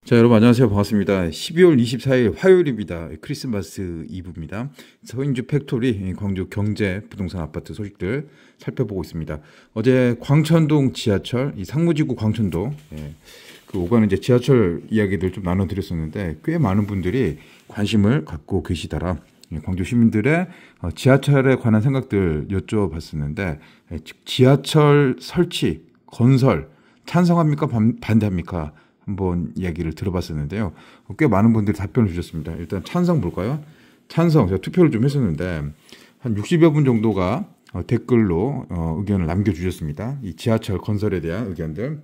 자, 여러분 안녕하세요. 반갑습니다. 12월 24일 화요일입니다. 크리스마스 이브입니다. 서인주 팩토리 광주 경제 부동산 아파트 소식들 살펴보고 있습니다. 어제 광천동 지하철, 이 상무지구 광천동, 그 오가는 이제 지하철 이야기들 좀 나눠드렸었는데 꽤 많은 분들이 관심을 갖고 계시더라. 광주 시민들의 지하철에 관한 생각들 여쭤봤었는데, 지하철 설치, 건설 찬성합니까? 반대합니까? 한번 이야기를 들어봤었는데요. 꽤 많은 분들이 답변을 주셨습니다. 일단 찬성 볼까요? 찬성, 제가 투표를 좀 했었는데 한 60여 분 정도가 댓글로 의견을 남겨주셨습니다. 이 지하철 건설에 대한 의견들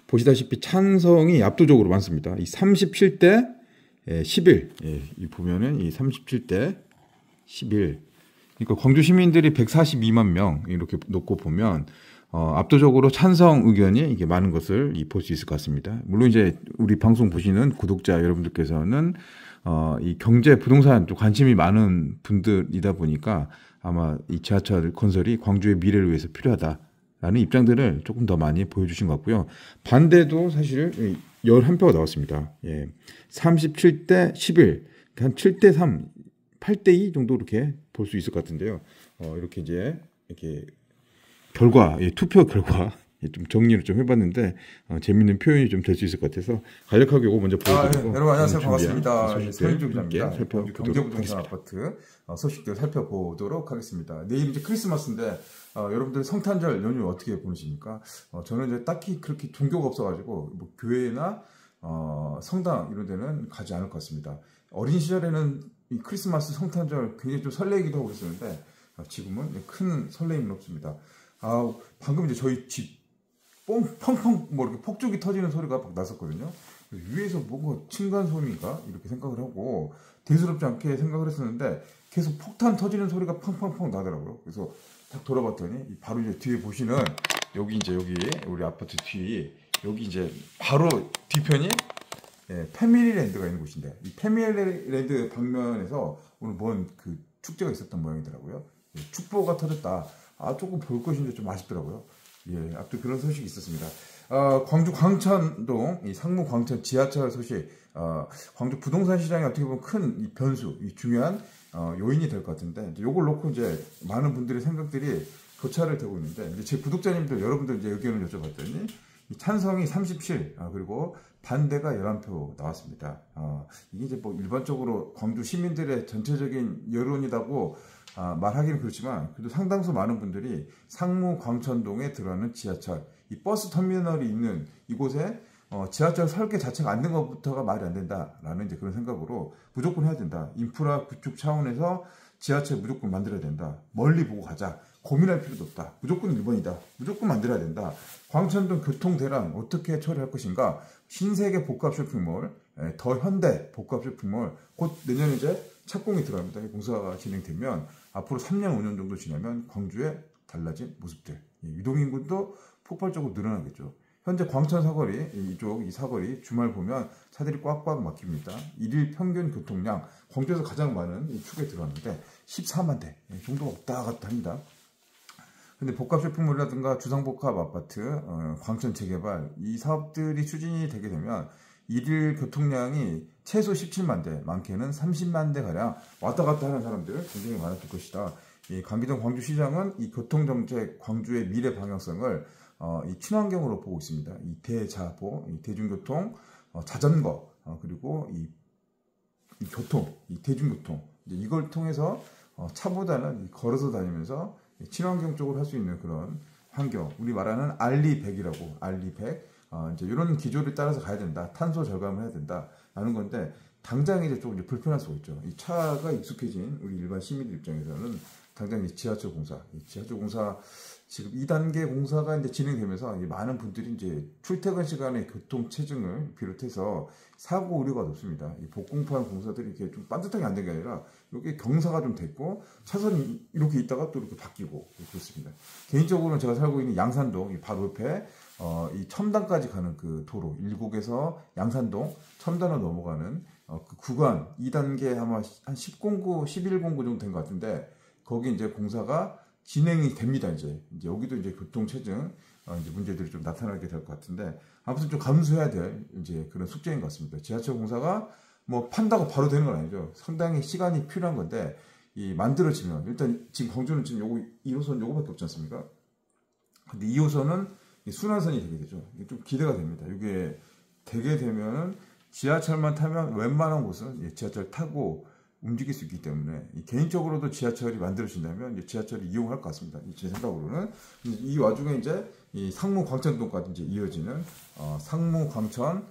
보시다시피 찬성이 압도적으로 많습니다. 이 37대 11, 이 보면은 이 37대 11. 그러니까 광주 시민들이 142만 명 이렇게 놓고 보면 압도적으로 찬성 의견이 이게 많은 것을 볼 수 있을 것 같습니다. 물론 이제 우리 방송 보시는 구독자 여러분들께서는 이 경제 부동산 또 관심이 많은 분들이다 보니까 아마 이 지하철 건설이 광주의 미래를 위해서 필요하다라는 입장들을 조금 더 많이 보여주신 것 같고요. 반대도 사실 11표가 나왔습니다. 37대 11, 한 7대 3, 8대 2 정도 이렇게 볼 수 있을 것 같은데요. 이렇게 이제 이렇게 결과, 투표 결과 좀 정리를 좀 해봤는데 재밌는 표현이 좀 될 수 있을 것 같아서 간략하게 이거 먼저 보여드리고 여러분 안녕하세요. 반갑습니다. 서인주 기자입니다. 살펴보도록 경제부동산 아파트 소식들 살펴보도록 하겠습니다. 내일 이제 크리스마스인데 여러분들 성탄절 연휴 어떻게 보내십니까? 저는 이제 딱히 그렇게 종교가 없어가지고 뭐 교회나 성당 이런 데는 가지 않을 것 같습니다. 어린 시절에는 이 크리스마스 성탄절 굉장히 좀 설레기도 하고 그랬었는데 지금은 큰 설레임은 없습니다. 방금 이제 저희 집 펑펑 뭐 이렇게 폭죽이 터지는 소리가 막 났었거든요. 위에서 뭔가 층간 소음인가 이렇게 생각을 하고 대수롭지 않게 생각을 했었는데 계속 폭탄 터지는 소리가 펑펑펑 나더라고요. 그래서 딱 돌아봤더니 바로 이제 뒤에 보시는 여기 우리 아파트 뒤 여기 이제 바로 뒤편이 패밀리랜드가 있는 곳인데 이 패밀리랜드 방면에서 오늘 뭔 그 축제가 있었던 모양이더라고요. 축보가 터졌다. 조금 볼 것인데 좀 아쉽더라고요. 아무튼 그런 소식이 있었습니다. 광주 광천동 이 상무 광천 지하철 소식, 광주 부동산 시장이 어떻게 보면 큰 이 변수, 이 중요한 요인이 될 것 같은데 이걸 놓고 이제 많은 분들의 생각들이 교차를 되고 있는데 이제 제 구독자님들 여러분들 이제 의견을 여쭤봤더니 이 찬성이 37, 그리고 반대가 11표 나왔습니다. 이게 이제 뭐 일반적으로 광주 시민들의 전체적인 여론이라고 말하기는 그렇지만 그래도 상당수 많은 분들이 상무 광천동에 들어가는 지하철, 이 버스 터미널이 있는 이곳에 지하철 설계 자체가 안 된 것부터가 말이 안 된다라는 이제 그런 생각으로 무조건 해야 된다. 인프라 구축 차원에서 지하철 무조건 만들어야 된다. 멀리 보고 가자. 고민할 필요도 없다. 무조건 1번이다. 무조건 만들어야 된다. 광천동 교통 대란 어떻게 처리할 것인가? 신세계 복합 쇼핑몰, 더 현대 복합 쇼핑몰 곧 내년에 이제 착공이 들어갑니다. 공사가 진행되면 앞으로 3년 5년 정도 지나면 광주에 달라진 모습들, 유동인구도 폭발적으로 늘어나겠죠. 현재 광천 사거리 이 사거리 주말 보면 차들이 꽉꽉 막힙니다. 일일 평균 교통량 광주에서 가장 많은 이 축에 들어왔는데 14만 대 정도가 왔다 갔다 합니다. 근데 복합 쇼핑몰이라든가 주상복합 아파트, 광천 재개발 이 사업들이 추진이 되게 되면 일일 교통량이 최소 17만 대, 많게는 30만 대 가량 왔다 갔다 하는 사람들 굉장히 많아질 것이다. 이 강기정 광주시장은 이 교통정책 광주의 미래 방향성을 이 친환경으로 보고 있습니다. 이 대자보, 이 대중교통, 자전거, 그리고 이 교통, 이 대중교통 이걸 통해서 차보다는 걸어서 다니면서 친환경 쪽으로 할 수 있는 그런 환경, 우리 말하는 알리100이라고, 알리100, 이제 이런 기조를 따라서 가야 된다. 탄소 절감을 해야 된다. 라는 건데, 당장 이제 조금 불편할 수가 있죠. 이 차가 익숙해진 우리 일반 시민들 입장에서는 당장 지하철 공사, 지금 2단계 공사가 이제 진행되면서 많은 분들이 이제 출퇴근 시간에 교통 체증을 비롯해서 사고 우려가 높습니다. 이 복공판 공사들이 이렇게 좀 반듯하게 안 된 게 아니라 이렇게 경사가 좀 됐고 차선이 이렇게 있다가 또 이렇게 바뀌고 그렇습니다. 개인적으로는 제가 살고 있는 양산동 바로 옆에 이 첨단까지 가는 그 도로, 일곡에서 양산동 첨단으로 넘어가는 그 구간 2단계 아마 한 10공구, 11공구 정도 된 것 같은데 거기 이제 공사가 진행이 됩니다. 이제 여기도 이제 교통체증 이제 문제들이 좀 나타나게 될 것 같은데 아무튼 좀 감수해야 될 이제 그런 숙제인 것 같습니다. 지하철 공사가 뭐 판다고 바로 되는 건 아니죠. 상당히 시간이 필요한 건데 이 만들어지면 일단 지금 광주는 지금 요거 1호선 요거밖에 없지 않습니까? 근데 2호선은 순환선이 되게 되죠. 이게 좀 기대가 됩니다. 이게 되게 되면은 지하철만 타면 웬만한 곳은 지하철 타고 움직일 수 있기 때문에 개인적으로도 지하철이 만들어진다면 지하철을 이용할 것 같습니다. 제 생각으로는 이 와중에 이제 이 상무 광천동까지 이제 이어지는 상무 광천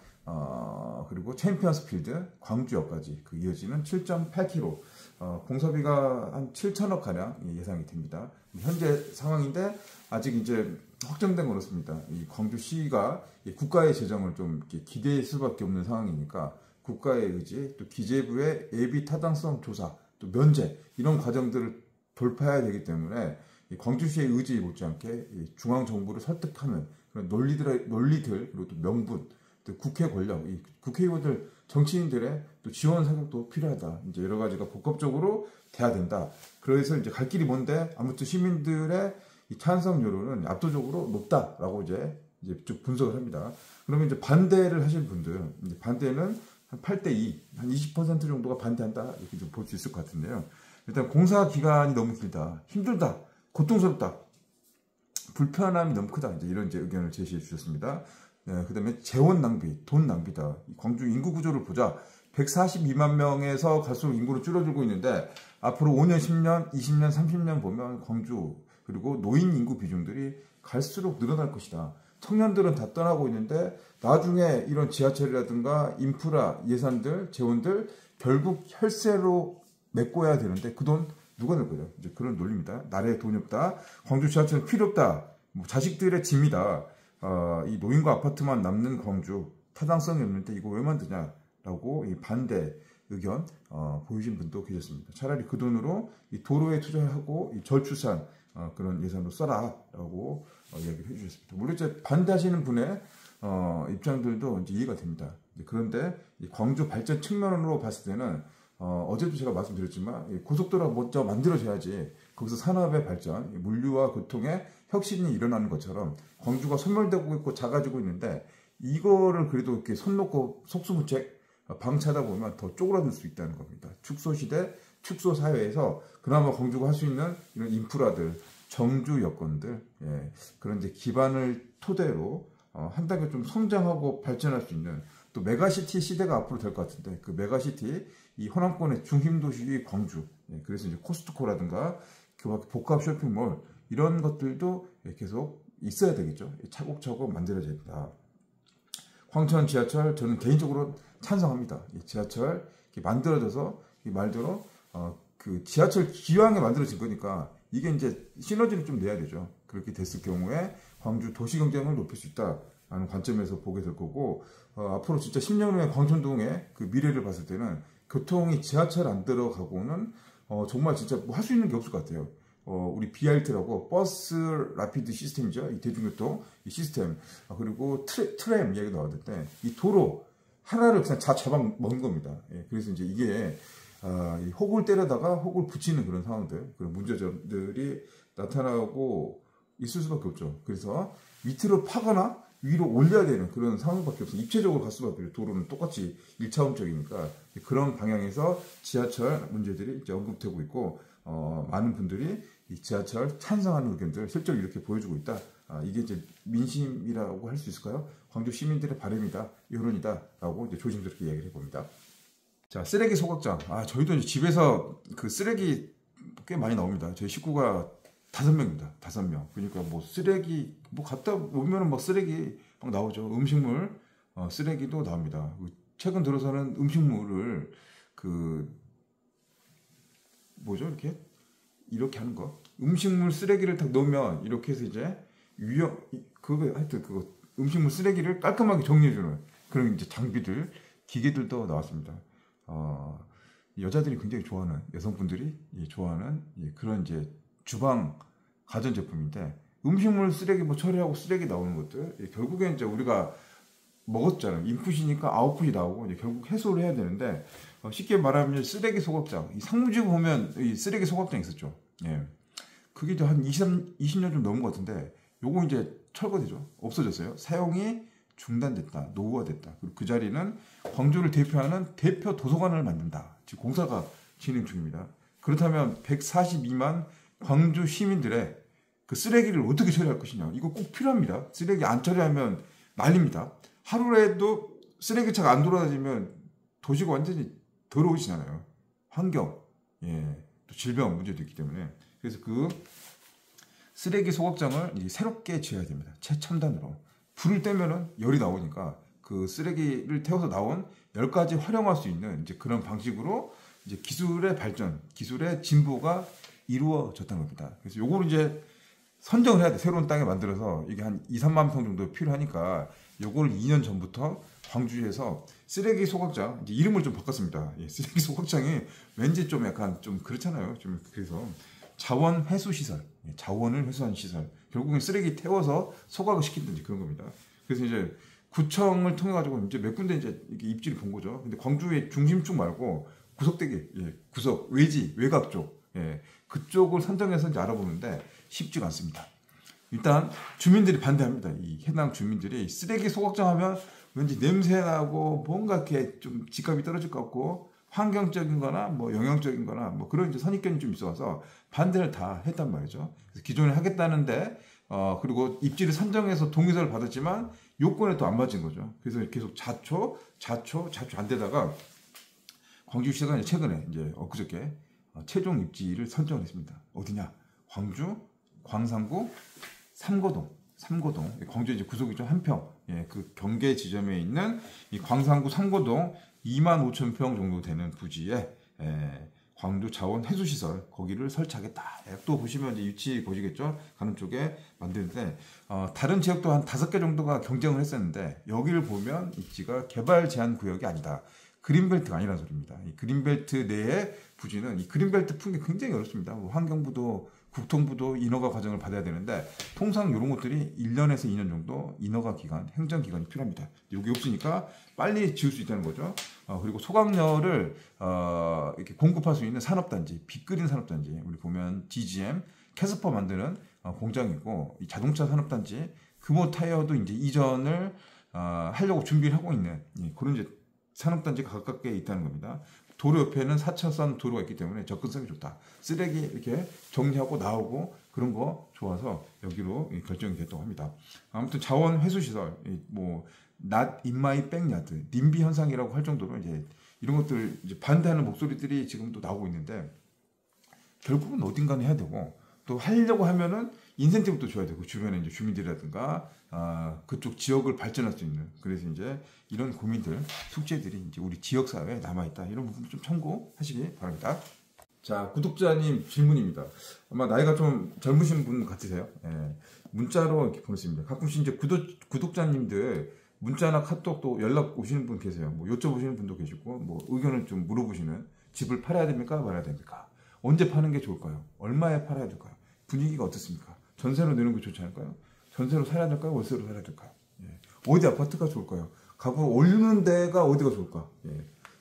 그리고 챔피언스 필드 광주역까지 그 이어지는 7.8km 공사비가 한 7천억 가량 예상이 됩니다. 현재 상황인데 아직 이제 확정된 건 없습니다. 이 광주시가 국가의 재정을 좀 기대할 수밖에 없는 상황이니까 국가의 의지, 또 기재부의 예비 타당성 조사, 또 면제 이런 과정들을 돌파해야 되기 때문에 광주시의 의지 못지않게 중앙 정부를 설득하는 그런 논리들 그리고 또 명분, 또 국회 권력, 이 국회의원들 정치인들의 또 지원 사격도 필요하다. 이제 여러 가지가 복합적으로 돼야 된다. 그래서 이제 갈 길이 뭔데 아무튼 시민들의 이 찬성 여론은 압도적으로 높다라고 이제 쭉 분석을 합니다. 그러면 이제 반대를 하실 분들, 이제 반대는 한 8대2, 한 20% 정도가 반대한다. 이렇게 좀 볼 수 있을 것 같은데요. 일단 공사 기간이 너무 길다. 힘들다. 고통스럽다. 불편함이 너무 크다. 이제 이런 의견을 제시해 주셨습니다. 네, 그 다음에 재원 낭비, 돈 낭비다. 광주 인구 구조를 보자. 142만 명에서 갈수록 인구를 줄어들고 있는데 앞으로 5년, 10년, 20년, 30년 보면 광주 그리고 노인 인구 비중들이 갈수록 늘어날 것이다. 청년들은 다 떠나고 있는데 나중에 이런 지하철이라든가 인프라 예산들, 재원들 결국 혈세로 메꿔야 되는데 그 돈 누가 낼 거죠? 이제 그런 논리입니다. 나라에 돈이 없다. 광주 지하철은 필요 없다. 뭐 자식들의 짐이다. 이 노인과 아파트만 남는 광주 타당성이 없는데 이거 왜 만드냐라고 이 반대 의견 보이신 분도 계셨습니다. 차라리 그 돈으로 이 도로에 투자하고 이 저출산 그런 예산으로 써라라고 이야기를 해주셨습니다. 물론 이제 반대하시는 분의 입장들도 이제 이해가 됩니다. 그런데 이 광주 발전 측면으로 봤을 때는 어제도 제가 말씀드렸지만 고속도로가 먼저 만들어져야지 거기서 산업의 발전, 물류와 교통의 혁신이 일어나는 것처럼 광주가 소멸되고 있고 작아지고 있는데 이거를 그래도 이렇게 손 놓고 속수무책 방치하다 보면 더 쪼그라들 수 있다는 겁니다. 축소시대, 축소사회에서 그나마 광주가 할 수 있는 이런 인프라들, 정주 여건들, 그런 이제 기반을 토대로 한 단계 좀 성장하고 발전할 수 있는 또 메가시티 시대가 앞으로 될 것 같은데 그 메가시티, 이 호남권의 중심도시 광주, 그래서 이제 코스트코라든가 그 복합 쇼핑몰 이런 것들도 계속 있어야 되겠죠. 차곡차곡 만들어져야 된다. 황천 지하철 저는 개인적으로 찬성합니다. 이 지하철 만들어져서 이 말대로 그 지하철 기왕에 만들어진 거니까 이게 이제 시너지를 좀 내야 되죠. 그렇게 됐을 경우에 광주 도시 경쟁을 높일 수 있다라는 관점에서 보게 될 거고 앞으로 진짜 10년 후에 광천동의 그 미래를 봤을 때는 교통이 지하철 안 들어가고는 정말 진짜 뭐 할 수 있는 게 없을 것 같아요. 우리 BRT라고 버스 라피드 시스템이죠. 이 대중교통 이 시스템 그리고 트램 이야기 나왔는데 이 도로 하나를 그냥 잡아먹는 겁니다. 그래서 이제 이게 혹을 때려다가 혹을 붙이는 그런 상황들, 그런 문제점들이 나타나고 있을 수밖에 없죠. 그래서 밑으로 파거나 위로 올려야 되는 그런 상황밖에 없어요. 입체적으로 갈 수밖에 없어요. 도로는 똑같이 1차원적이니까 그런 방향에서 지하철 문제들이 이제 언급되고 있고 많은 분들이 이 지하철 찬성하는 의견들 실제로 이렇게 보여주고 있다. 이게 이제 민심이라고 할 수 있을까요? 광주 시민들의 바람이다, 여론이다라고 이제 조심스럽게 이야기를 해봅니다. 자, 쓰레기 소각장. 저희도 이제 집에서 그 쓰레기 꽤 많이 나옵니다. 저희 식구가 5명입니다. 5명. 그러니까 뭐 쓰레기 뭐 갔다 오면은 뭐 쓰레기 막 나오죠. 음식물 쓰레기도 나옵니다. 최근 들어서는 음식물을 그 뭐죠 이렇게 하는 거 음식물 쓰레기를 딱 넣으면 이렇게 해서 이제 하여튼 그거 음식물 쓰레기를 깔끔하게 정리해주는 그런 이제 장비들 기계들도 나왔습니다. 여자들이 굉장히 좋아하는 여성분들이 좋아하는 그런 이제 주방 가전 제품인데 음식물 쓰레기 뭐 처리하고 쓰레기 나오는 것들 결국엔 이제 우리가 먹었잖아요. 인풋이니까 아웃풋이 나오고 이제 결국 해소를 해야 되는데 쉽게 말하면 쓰레기 소각장 이 상무지구 보면 이 쓰레기 소각장 있었죠. 예. 그게 이제 한 20년 좀 넘은 것 같은데 요거 이제 철거되죠. 없어졌어요. 사용이 중단됐다. 노후화됐다. 그리고 그 자리는 광주를 대표하는 대표 도서관을 만든다. 지금 공사가 진행 중입니다. 그렇다면 142만 광주 시민들의 그 쓰레기를 어떻게 처리할 것이냐. 이거 꼭 필요합니다. 쓰레기 안 처리하면 난립니다. 하루라도 쓰레기차가 안 돌아다니면 도시가 완전히 더러워지잖아요. 환경, 또 질병 문제도 있기 때문에. 그래서 그 쓰레기 소각장을 이제 새롭게 지어야 됩니다. 최첨단으로. 불을 떼면은 열이 나오니까 그 쓰레기를 태워서 나온 열까지 활용할 수 있는 이제 그런 방식으로 이제 기술의 발전, 기술의 진보가 이루어졌다는 겁니다. 그래서 요거를 이제 선정을 해야 돼. 새로운 땅에 만들어서 이게 한 2, 3만 평 정도 필요하니까 요거를 2년 전부터 광주에서 쓰레기 소각장 이제 이름을 좀 바꿨습니다. 쓰레기 소각장이 왠지 좀 약간 좀 그렇잖아요. 좀 그래서 자원 회수 시설, 자원을 회수하는 시설. 결국엔 쓰레기 태워서 소각을 시킨다든지 그런 겁니다. 그래서 이제 구청을 통해 가지고 이제 몇 군데 이제 이렇게 입지를 본 거죠. 근데 광주의 중심축 말고 구석대기, 구석 외지 외곽 쪽, 그쪽을 선정해서 이제 알아보는데 쉽지가 않습니다. 일단 주민들이 반대합니다. 이 해당 주민들이 쓰레기 소각장 하면 왠지 냄새 나고 뭔가 이렇게 좀 집값이 떨어질 것 같고 환경적인 거나 뭐 영양적인 거나 뭐 그런 이제 선입견이 좀 있어서 반대를 다 했단 말이죠. 그래서 기존에 하겠다는데 그리고 입지를 선정해서 동의서를 받았지만 요건에 또 안 맞은 거죠. 그래서 계속 자초 안 되다가 광주시가 이제 최근에 이제 엊그저께 최종 입지를 선정을 했습니다. 어디냐? 광주 광산구 삼고동. 광주 이제 구속이죠. 한평. 그 경계 지점에 있는 이 광산구 삼고동 25,000평 정도 되는 부지에 광주 자원 해수 시설 거기를 설치하겠다. 또 보시면 이제 위치 보시겠죠. 가는 쪽에 만드는데 다른 지역도 한 5개 정도가 경쟁을 했었는데 여기를 보면 입지가 개발 제한 구역이 아니다. 그린벨트가 아니라는 소리입니다. 이 그린벨트 내의 부지는 이 그린벨트 푸는 게 굉장히 어렵습니다. 환경부도 국토부도 인허가 과정을 받아야 되는데 통상 이런 것들이 1년에서 2년 정도 인허가 기간, 행정 기간이 필요합니다. 여기 없으니까 빨리 지을 수 있다는 거죠. 그리고 소각열을 이렇게 공급할 수 있는 산업단지, 빅그린 산업단지, 우리 보면 DGM, 캐스퍼 만드는 공장이고 이 자동차 산업단지, 금호 타이어도 이제 이전을 하려고 준비를 하고 있는 그런 이제 산업단지가 가깝게 있다는 겁니다. 도로 옆에는 4차선 도로가 있기 때문에 접근성이 좋다. 쓰레기 이렇게 정리하고 나오고 그런 거 좋아서 여기로 결정이 됐다고 합니다. 아무튼 자원 회수 시설, 뭐 not in my backyard, 님비 현상이라고 할 정도로 이제 이런 것들 이제 반대하는 목소리들이 지금도 나오고 있는데 결국은 어딘가는 해야 되고 또 하려고 하면은 인센티브도 줘야 되고 주변에 이제 주민들이라든가 그쪽 지역을 발전할 수 있는 그래서 이제 이런 고민들 숙제들이 이제 우리 지역 사회에 남아 있다 이런 부분 좀 참고하시기 바랍니다. 자 구독자님 질문입니다. 아마 나이가 좀 젊으신 분 같으세요. 문자로 이렇게 보냈습니다. 가끔씩 이제 구독자님들 문자나 카톡 또 연락 오시는 분 계세요. 뭐 여쭤보시는 분도 계시고 뭐 의견을 좀 물어보시는 집을 팔아야 됩니까 말아야 됩니까? 언제 파는 게 좋을까요? 얼마에 팔아야 될까요? 분위기가 어떻습니까? 전세로 내는 게 좋지 않을까요? 전세로 살아야 될까요? 월세로 살아야 될까요? 어디 아파트가 좋을까요? 가구 올리는 데가 어디가 좋을까?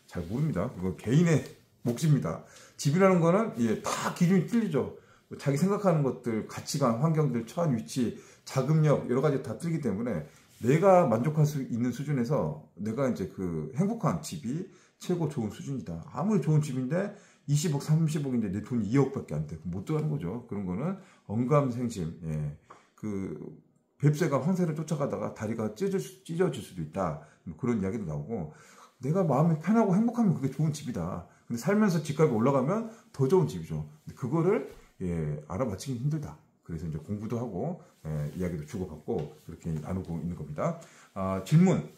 잘 모릅니다. 그거 개인의 몫입니다. 집이라는 거는 다 기준이 틀리죠. 자기 생각하는 것들, 가치관, 환경들, 처한 위치, 자금력 여러 가지 다 틀리기 때문에 내가 만족할 수 있는 수준에서 내가 이제 그 행복한 집이 최고 좋은 수준이다. 아무리 좋은 집인데 20억, 30억인데 내 돈이 2억밖에 안 돼. 못 들어가는 거죠. 그런 거는 언감생심. 그 뱁새가 황새를 쫓아가다가 다리가 찢어질 수도 있다. 그런 이야기도 나오고 내가 마음이 편하고 행복하면 그게 좋은 집이다. 근데 살면서 집값이 올라가면 더 좋은 집이죠. 근데 그거를 알아맞히기 힘들다. 그래서 이제 공부도 하고 이야기도 주고받고 그렇게 나누고 있는 겁니다. 질문.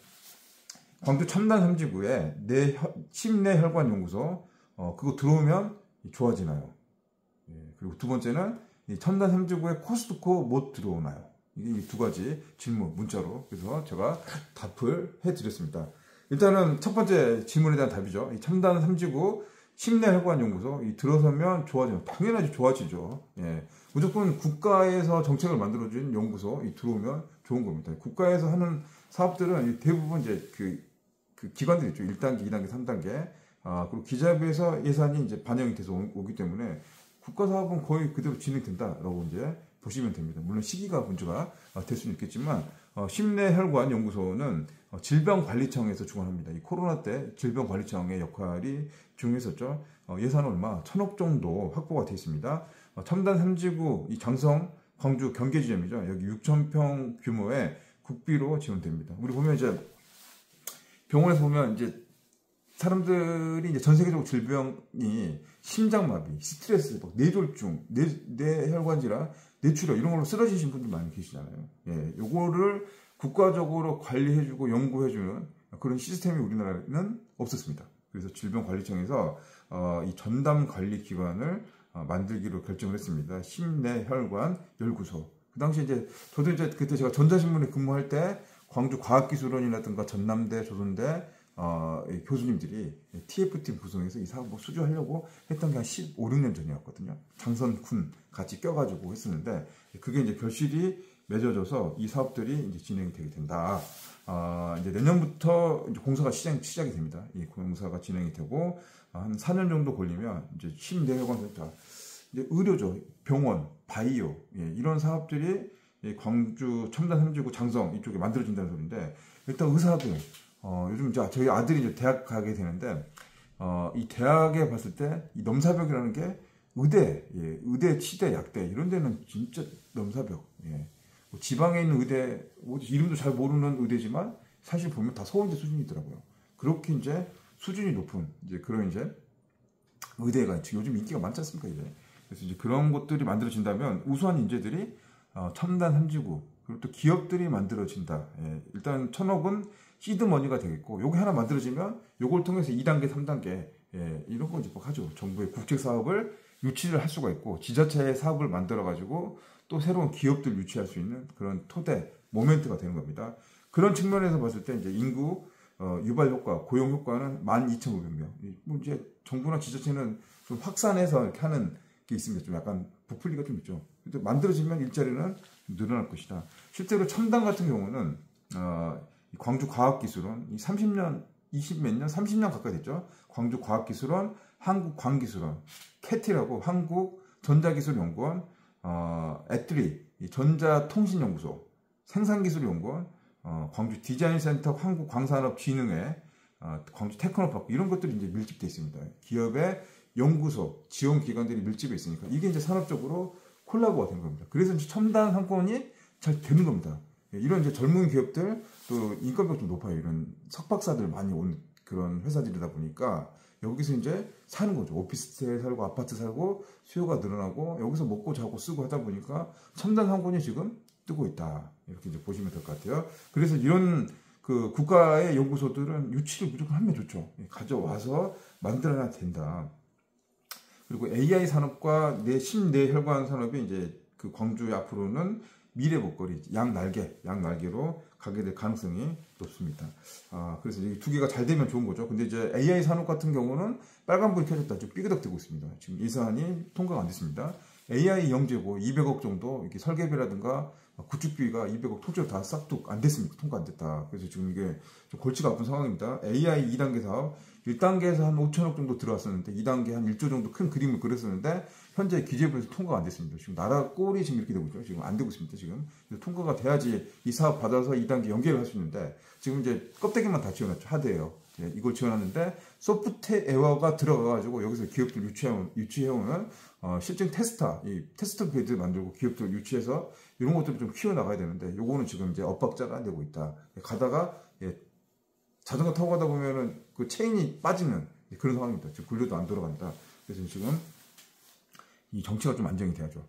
광주 첨단 3지구에 심내혈관연구소 그거 들어오면 좋아지나요? 그리고 두 번째는 이 첨단 3지구에 코스트코 못 들어오나요? 이게 두 가지 질문 문자로 그래서 제가 답을 해드렸습니다. 일단은 첫 번째 질문에 대한 답이죠. 이 첨단 3지구 심내혈관연구소 들어서면 좋아지는 당연하지 좋아지죠. 무조건 국가에서 정책을 만들어준 연구소 들어오면 좋은 겁니다. 국가에서 하는 사업들은 대부분 이제 그 기관들이 있죠. 1단계, 2단계, 3단계. 그리고 기재부에서 예산이 이제 반영이 돼서 오기 때문에 국가 사업은 거의 그대로 진행된다라고 이제 보시면 됩니다. 물론 시기가 문제가 될 수는 있겠지만 심내혈관연구소는 질병관리청에서 주관합니다. 이 코로나 때 질병관리청의 역할이 중요했었죠. 예산 얼마 1,000억 정도 확보가 되어 있습니다. 첨단 3지구 이 장성 광주 경계지점이죠. 여기 6,000평 규모의 국비로 지원됩니다. 우리 보면 이제 병원에서 보면 이제 사람들이 이제 전 세계적으로 질병이 심장마비, 스트레스, 뇌졸중, 뇌혈관 질환, 뇌출혈 이런 걸로 쓰러지신 분들 많이 계시잖아요. 요거를 국가적으로 관리해주고 연구해주는 그런 시스템이 우리나라에는 없었습니다. 그래서 질병관리청에서 이 전담 관리 기관을 만들기로 결정을 했습니다. 심내혈관 연구소. 그 당시 이제 저도 이제 그때 제가 전자신문에 근무할 때 광주 과학기술원이라든가 전남대, 조선대 교수님들이 TF팀 구성해서 이 사업 수주하려고 했던 게 한 15, 16년 전이었거든요. 장선쿤 같이 껴가지고 했었는데 그게 이제 결실이 맺어져서 이 사업들이 이제 진행이 되게 된다. 이제 내년부터 이제 공사가 시작이 됩니다. 이 공사가 진행이 되고 한 4년 정도 걸리면 이제 심내혈관센터 이제 의료죠, 병원, 바이오 이런 사업들이 광주 첨단 3지구 장성 이쪽에 만들어진다는 소리인데 일단 의사들 요즘 이제 저희 아들이 이제 대학 가게 되는데 이 대학에 봤을 때 이 넘사벽이라는 게 의대, 치대, 약대 이런 데는 진짜 넘사벽. 뭐 지방에 있는 의대 이름도 잘 모르는 의대지만 사실 보면 다 서울대 수준이더라고요. 그렇게 이제 수준이 높은 이제 그런 이제 의대가 요즘 인기가 많지 않습니까 이제. 그래서 이제 그런 것들이 만들어진다면 우수한 인재들이 첨단 3지구 그리고 또 기업들이 만들어진다. 일단 1,000억은 시드머니가 되겠고 요게 하나 만들어지면 요걸 통해서 2단계, 3단계 이런 거 이제 막 하죠. 정부의 국책 사업을 유치를 할 수가 있고 지자체의 사업을 만들어 가지고 또 새로운 기업들 유치할 수 있는 그런 토대, 모멘트가 되는 겁니다. 그런 측면에서 봤을 때 이제 인구 유발 효과, 고용 효과는 12,500명. 뭐 이제 정부나 지자체는 좀 확산해서 이렇게 하는 게 있습니다. 좀 약간 부풀리가 좀 있죠. 근데 만들어지면 일자리는 늘어날 것이다. 실제로 첨단 같은 경우는 광주 과학기술원 30년, 20몇 년, 30년 가까이 됐죠. 광주 과학기술원, 한국광기술원, 캐티라고 한국전자기술연구원, 애트리 전자통신연구소, 생산기술연구원, 광주 디자인센터, 한국광산업진흥회, 광주 테크노파크 이런 것들이 이제 밀집되어 있습니다. 기업의 연구소, 지원 기관들이 밀집해 있으니까 이게 이제 산업적으로 콜라보가 된 겁니다. 그래서 이제 첨단 상권이 잘 되는 겁니다. 이런 이제 젊은 기업들 또 인건비가 좀 높아요. 이런 석박사들 많이 온 그런 회사들이다 보니까 여기서 이제 사는 거죠. 오피스텔 살고 아파트 살고 수요가 늘어나고 여기서 먹고 자고 쓰고 하다 보니까 첨단 상권이 지금 뜨고 있다. 이렇게 이제 보시면 될 것 같아요. 그래서 이런 그 국가의 연구소들은 유치를 무조건 하면 좋죠. 가져와서 만들어야 된다. 그리고 AI 산업과 심내혈관 산업이 이제 그 광주 앞으로는 미래 먹거리, 양날개로 가게 될 가능성이 높습니다. 그래서 이 두 개가 잘 되면 좋은 거죠. 근데 이제 AI 산업 같은 경우는 빨간불이 켜졌다. 좀 삐그덕대고 있습니다. 지금 예산이 통과가 안 됐습니다. AI 영재고 200억 정도 이렇게 설계비라든가 구축비가 200억 통째로 다 싹둑 안 됐습니다. 통과 안 됐다. 그래서 지금 이게 좀 골치가 아픈 상황입니다. AI 2단계 사업 1단계에서 한 5천억 정도 들어왔었는데 2단계 한 1조 정도 큰 그림을 그렸었는데 현재 기재부에서 통과가 안 됐습니다. 지금 나라 꼴이 지금 이렇게 되고 있죠. 지금 안 되고 있습니다. 지금 통과가 돼야지 이 사업 받아서 2단계 연계를 할 수 있는데 지금 이제 껍데기만 다 지원했죠. 하드웨어 이걸 지원하는데 소프트웨어가 들어가가지고 여기서 기업들 유치해오는 실증 테스트 베드 만들고 기업들 유치해서 이런 것들을 좀 키워나가야 되는데 요거는 지금 이제 엇박자가 안 되고 있다. 가다가 자전거 타고 가다 보면은 그 체인이 빠지는 그런 상황입니다. 지금 굴려도 안 돌아간다. 그래서 지금 이 정치가 좀 안정이 돼야죠.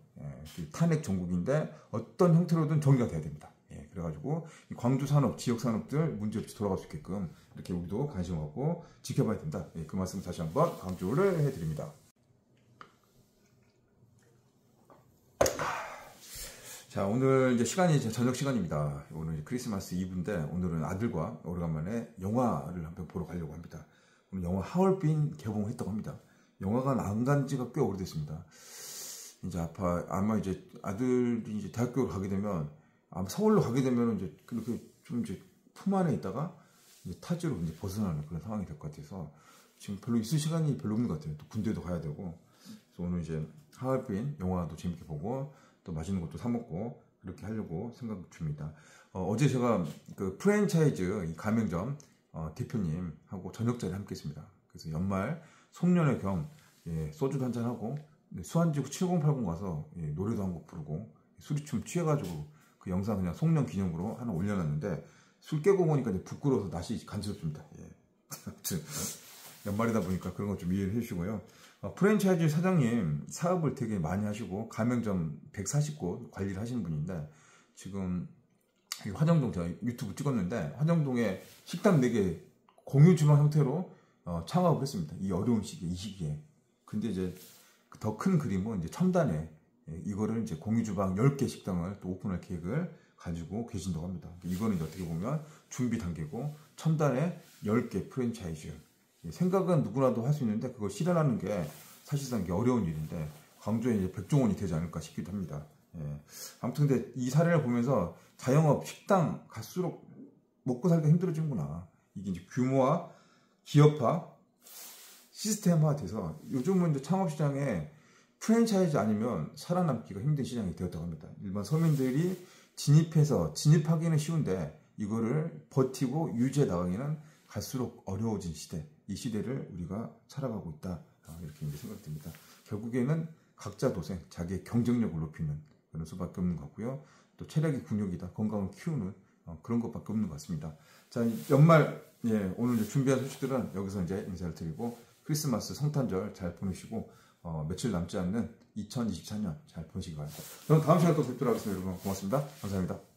탄핵 정국인데 어떤 형태로든 정리가 돼야 됩니다. 그래가지고 광주 산업, 지역 산업들 문제없이 돌아갈 수 있게끔 이렇게 우리도 관심 갖고 지켜봐야 된다. 그 말씀 다시 한번 강조를 해드립니다. 자, 오늘 이제 시간이 저녁 시간입니다. 오늘 크리스마스 이브인데 오늘은 아들과 오래간만에 영화를 한편 보러 가려고 합니다. 오늘 영화 하얼빈 개봉했다고 합니다. 영화관 안 간 지가 꽤 오래됐습니다. 이제 아마 이제 아들이 이제 대학교를 가게 되면 아마 서울로 가게 되면 이제 그렇게 좀 이제 품 안에 있다가 이제 타지로 이제 벗어나는 그런 상황이 될 것 같아서 지금 별로 있을 시간이 별로 없는 것 같아요. 또 군대도 가야 되고. 그래서 오늘 이제 하얼빈 영화도 재밌게 보고 또 맛있는 것도 사 먹고 그렇게 하려고 생각 중입니다. 어제 제가 그 프랜차이즈 이 가맹점 대표님하고 저녁 자리에 함께 했습니다. 그래서 연말 송년회 겸 소주도 한잔 하고 수안지구 7080 가서 노래도 한 곡 부르고 수리춤 취해가지고 그 영상 그냥 송년 기념으로 하나 올려놨는데 술 깨고 보니까 이제 부끄러워서 낯이 간지럽습니다. 아무튼 연말이다 보니까 그런 거 좀 이해를 해주시고요. 프랜차이즈 사장님 사업을 되게 많이 하시고 가맹점 140곳 관리를 하시는 분인데 지금 화정동 제가 유튜브 찍었는데 화정동에 식당 4개 공유 주방 형태로 창업을 했습니다. 이 어려운 시기에, 이 시기에. 근데 이제 더 큰 그림은 이제 첨단에 이거를 이제 공유 주방 10개 식당을 또 오픈할 계획을 가지고 계신다고 합니다. 이거는 이제 어떻게 보면 준비 단계고 첨단에 10개 프랜차이즈. 생각은 누구나도 할 수 있는데 그걸 실현하는 게 사실상 이게 어려운 일인데 광주에 이제 백종원이 되지 않을까 싶기도 합니다. 아무튼 근데 이 사례를 보면서 자영업 식당 갈수록 먹고 살기가 힘들어지는구나. 이게 이제 규모화, 기업화, 시스템화 돼서 요즘은 이제 창업시장에 프랜차이즈 아니면 살아남기가 힘든 시장이 되었다고 합니다. 일반 서민들이 진입하기는 쉬운데 이거를 버티고 유지해 나가기는 갈수록 어려워진 시대. 이 시대를 우리가 살아가고 있다. 이렇게 이제 생각됩니다. 결국에는 각자 도생, 자기의 경쟁력을 높이는 그런 수밖에 없는 것 같고요. 또 체력이 근육이다. 건강을 키우는 그런 것밖에 없는 것 같습니다. 자, 연말 오늘 이제 준비한 소식들은 여기서 이제 인사를 드리고 크리스마스 성탄절 잘 보내시고 며칠 남지 않는 2024년 잘 보내시기 바랍니다. 그럼 다음 시간에 또 뵙도록 하겠습니다. 여러분 고맙습니다. 감사합니다.